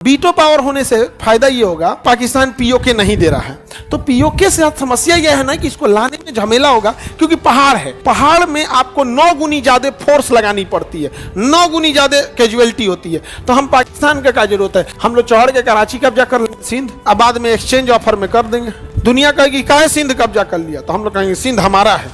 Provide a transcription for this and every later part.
Veto power होने से फायदा ये होगा, पाकिस्तान पीओके नहीं दे रहा है तो पीओके से समस्या यह है ना कि इसको लाने में झमेला होगा, क्योंकि पहाड़ है, पहाड़ में आपको 9 गुनी ज्यादा फोर्स लगानी पड़ती है, 9 गुनी ज्यादा कैजुअलिटी होती है। तो हम पाकिस्तान का क्या जरूरत है, हम लोग चढ़ के कराची कब्जा कर लेंगे सिंध, अब बाद में एक्सचेंज ऑफर में कर देंगे। दुनिया कहेगी काहे सिंध कब्जा कर लिया, तो हम लोग कहेंगे सिंध हमारा है,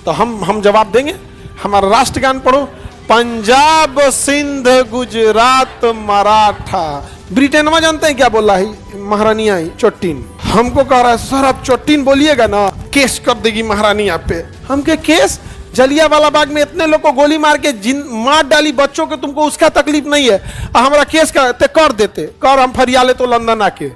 तो हम जवाब देंगे। हमारा राष्ट्रगान पढ़ो, पंजाब सिंध गुजरात मराठा। ब्रिटेनवा जानते हैं क्या बोल रहा है, महारानी आई चोट्टीन, हमको कह रहा है सर आप चोट्टीन बोलिएगा ना केस कर देगी महारानी आप पे। हम के केस, जलियांवाला बाग में इतने लोग को गोली मार के मार डाली बच्चों के, तुमको उसका तकलीफ नहीं है, हमारा केस कर देते, कर हम फरिया ले तो लंदन आके।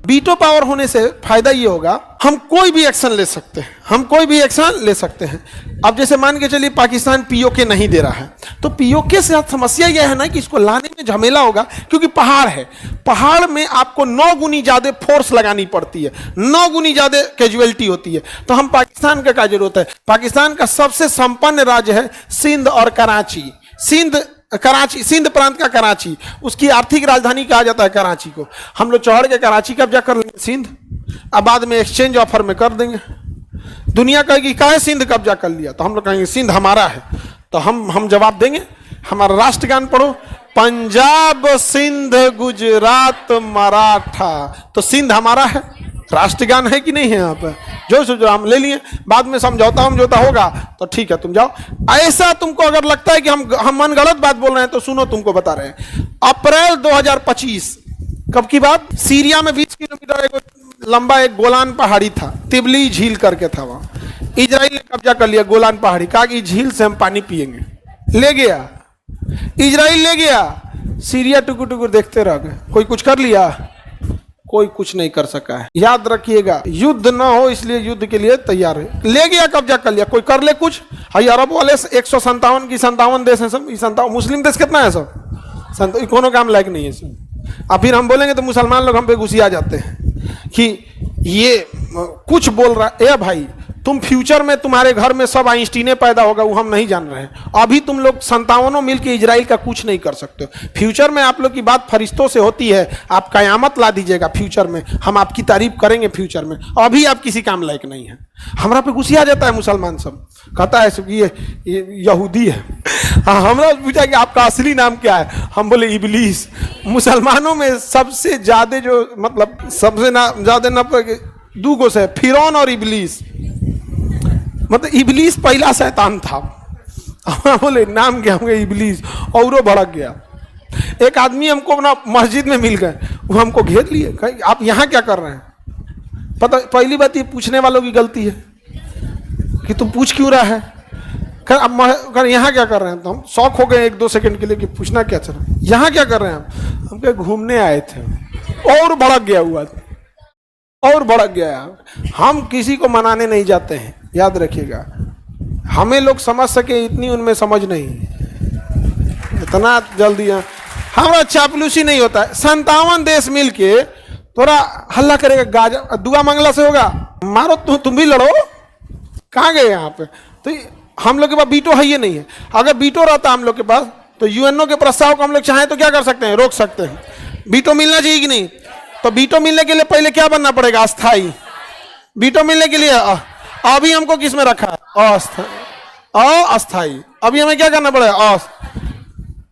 वीटो पावर होने से फायदा ये होगा, हम कोई भी एक्शन ले सकते हैं, हम कोई भी एक्शन ले सकते हैं। अब जैसे मान के चलिए पाकिस्तान पीओके नहीं दे रहा है तो पीओके से समस्या यह है ना कि इसको लाने में झमेला होगा, क्योंकि पहाड़ है, पहाड़ में आपको 9 गुनी ज्यादा फोर्स लगानी पड़ती है, 9 गुनी ज्यादा कैजुअलिटी होती है। तो हम पाकिस्तान का क्या जरूरत है, पाकिस्तान का सबसे संपन्न राज्य है सिंध और कराची। सिंध प्रांत का कराची, उसकी आर्थिक राजधानी कहा जाता है कराची को। हम लोग चढ़ के कराची कब्जा कर लेंगे सिंध, अब बाद में एक्सचेंज ऑफर में कर देंगे। दुनिया कहेगी काहे सिंध कब्जा कर लिया, तो हम लोग कहेंगे सिंध हमारा है, तो हम जवाब देंगे। हमारा राष्ट्रगान पढ़ो, पंजाब सिंध गुजरात मराठा। तो सिंध हमारा है, राष्ट्रगान है कि नहीं है यहाँ पे, जो सोचो हम ले लिए, बाद में समझौता होगा तो ठीक है तुम जाओ। ऐसा तुमको अगर लगता है कि हम मन गलत बात बोल रहे हैं तो सुनो, तुमको बता रहे हैं। अप्रैल 2025 कब की बात, सीरिया में 20 किलोमीटर एक लंबा एक गोलान पहाड़ी था, तिबली झील करके था, वहां इजराइल ने कब्जा कर लिया गोलान पहाड़ी, कहा कि झील से हम पानी पिएंगे, ले गया इजराइल, ले गया। सीरिया टुकुर टुकुर देखते रह गए, कोई कुछ कर लिया, कोई कुछ नहीं कर सका है। याद रखिएगा, युद्ध ना हो इसलिए युद्ध के लिए तैयार है। ले गया, कब्जा कर लिया, कोई कर ले कुछ। हाई अरब वाले 157 की 57 देश है सब, 57 मुस्लिम देश कितना है सब, कोनो काम लायक नहीं है सब। अब फिर हम बोलेंगे तो मुसलमान लोग हम पे गुस्सा जाते हैं कि ये कुछ बोल रहा है। भाई तुम फ्यूचर में तुम्हारे घर में सब आइंस्टीने पैदा होगा, वो हम नहीं जान रहे हैं। अभी तुम लोग 57 मिलकर इजराइल का कुछ नहीं कर सकते हो। फ्यूचर में आप लोग की बात फरिश्तों से होती है, आप कयामत ला दीजिएगा फ्यूचर में, हम आपकी तारीफ करेंगे फ्यूचर में। अभी आप किसी काम लायक नहीं है। हमारा पे गुस्सा जाता है मुसलमान सब, कहता है ये यहूदी है। हाँ, हमरा पूछा कि आपका असली नाम क्या है, हम बोले इबलीस। मुसलमानों में सबसे ज्यादा जो मतलब सबसे ज्यादा न दो गो से फिरौन और इबलीस, मतलब इबलीस पहला शैतान था। बोले नाम क्या होंगे इबलीस, और भड़क गया। एक आदमी हमको अपना मस्जिद में मिल गए, वो हमको घेर लिए, कहे आप यहाँ क्या कर रहे हैं। पता, पहली बात ये पूछने वालों की गलती है कि तुम पूछ क्यों रहा है। अब यहाँ क्या कर रहे हैं, तो हम शौक हो गए 1-2 सेकंड के लिए कि पूछना क्या चल रहा है, यहाँ क्या कर रहे हैं। हम क्या घूमने आए थे, और भड़क गया हुआ, और भड़क गया। हम किसी को मनाने नहीं जाते हैं, याद रखिएगा। हमें लोग समझ सके इतनी उनमें समझ नहीं, इतना जल्दी हमारा चापलूसी नहीं होता है। 57 देश मिलके थोड़ा हल्ला करेगा, गाजा दुआ मंगला से होगा, मारो तुम भी लड़ो, कहाँ गए यहाँ पे। तो हम लोग के पास वीटो है, ये नहीं है। अगर वीटो रहता हम लोग के पास तो यूएनओ के प्रस्ताव को हम लोग चाहें तो क्या कर सकते हैं, रोक सकते हैं। वीटो मिलना चाहिए कि नहीं, तो वीटो मिलने के लिए पहले क्या बनना पड़ेगा, अस्थाई। वीटो मिलने के लिए अभी हमको किस में रखा है, अस्थाई। अभी हमें क्या करना पड़ेगा,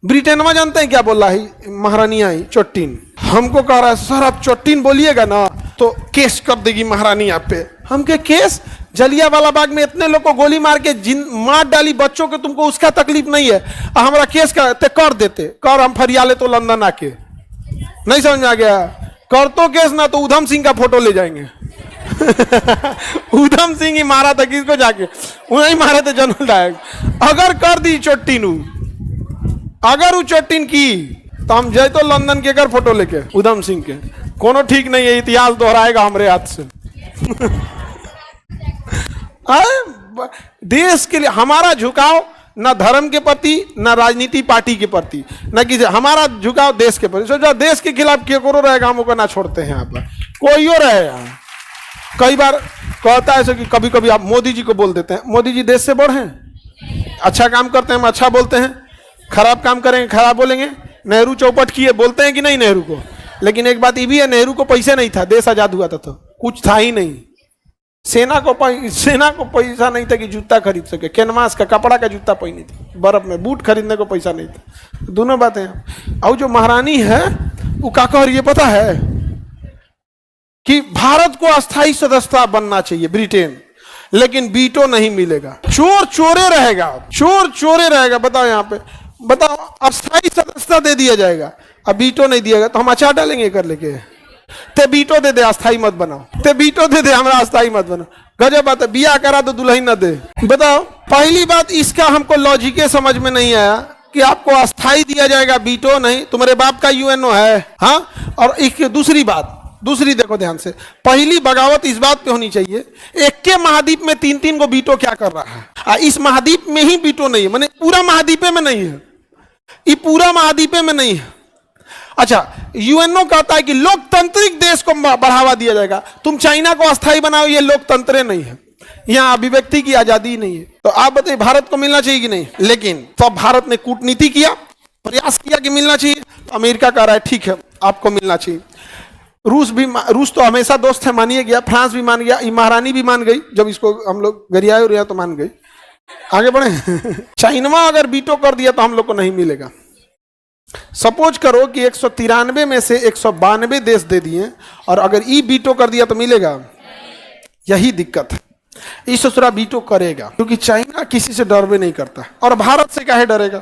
ब्रिटेनवा जानते हैं क्या बोल रहा है, महारानी आई चोट्टीन, हमको कह रहा है सर आप चोट्टीन बोलिएगा ना तो केस कर देगी महारानी आप पे। हम के केस, जलियांवाला बाग में इतने लोग को गोली मार के मार डाली बच्चों के, तुमको उसका तकलीफ नहीं है, हमारा केस कर देते, कर हम फरिया ले तो लंदन आके। नहीं समझ में आ गया, कर तो केस ना तो उधम सिंह का फोटो ले जाएंगे। उधम सिंह ही मारा था किसको जाके, उन्हें मारा था जनरल डायर। अगर कर दी चोट्टीन, अगर वो चोट्टीन की तो हम जय तो लंदन के कर फोटो लेके उधम सिंह के, कोनो ठीक नहीं है, इतिहास दोहराएगा हमारे हाथ से। देश के लिए हमारा झुकाव ना धर्म के प्रति, ना राजनीति पार्टी के प्रति, ना किसी, हमारा झुकाव देश के प्रति। सोचा देश के खिलाफ केकरो रहेगा, हम ना छोड़ते हैं। यहाँ पर कोई और रहे। यहाँ कई बार कहता है ऐसे कि कभी कभी आप मोदी जी को बोल देते हैं, मोदी जी देश से बड़ हैं, अच्छा काम करते हैं हम अच्छा बोलते हैं, खराब काम करेंगे खराब बोलेंगे। नेहरू चौपट किए बोलते हैं कि नहीं नेहरू को, लेकिन एक बात ये भी है, नेहरू को पैसे नहीं था, देश आजाद हुआ था तो कुछ था ही नहीं। सेना को पैसा नहीं था कि जूता खरीद सके, कैनवास का कपड़ा का जूता पहनी थी, बर्फ में बूट खरीदने को पैसा नहीं था। दोनों बातें हैं। और जो महारानी है वो क्या कह रही है पता है कि भारत को अस्थायी सदस्यता बनना चाहिए ब्रिटेन, लेकिन वीटो नहीं मिलेगा, चोर चोरे रहेगा, चोर चोरे रहेगा। बताओ यहाँ पे, बताओ अस्थायी सदस्यता दे दिया जाएगा, अब वीटो नहीं दिया तो हम अचार डालेंगे कर लेके, ते वीटो दे दे अस्थाई मत बनाओ, ते वीटो दे दे हमरा अस्थाई मत बनाओ। गजब बात है, बिया करा तो दुल्हन न दे। बताओ, पहली बात इसका हमको लॉजिक समझ में नहीं आया कि आपको अस्थाई दिया जाएगा, वीटो नहीं। तुम्हारे बाप का यूएनओ है, हाँ। और एक दूसरी बात, दूसरी देखो ध्यान से, पहली बगावत इस बात पे होनी चाहिए, एक के महाद्वीप में तीन तीन को वीटो क्या कर रहा है। इस महाद्वीप में ही वीटो नहीं है, माने पूरा महाद्वीपे में नहीं है, ये पूरा महाद्वीपे में नहीं है। अच्छा, यूएनओ कहता है कि लोकतांत्रिक देश को बढ़ावा दिया जाएगा, तुम चाइना को अस्थाई बनाओ, ये लोकतंत्र नहीं है, यहाँ अभिव्यक्ति की आजादी नहीं है। तो आप बताइए भारत को मिलना चाहिए कि नहीं? लेकिन तब भारत ने कूटनीति किया, प्रयास किया कि मिलना चाहिए, तो अमेरिका कह रहा है ठीक है आपको मिलना चाहिए। रूस तो हमेशा दोस्त है, मानिए गया, फ्रांस भी मान गया, महारानी भी मान गई, जब इसको हम लोग गरियाए उरिया तो मान गई। आगे बढ़े चाइना अगर वीटो कर दिया तो हम लोग को नहीं मिलेगा। सपोज करो कि 193 में से 192 देश दे दिए और अगर ई वीटो कर दिया तो मिलेगा? यही दिक्कत है, इस ससुरा वीटो करेगा क्योंकि चाइना किसी से डर भी नहीं करता और भारत से काहे डरेगा।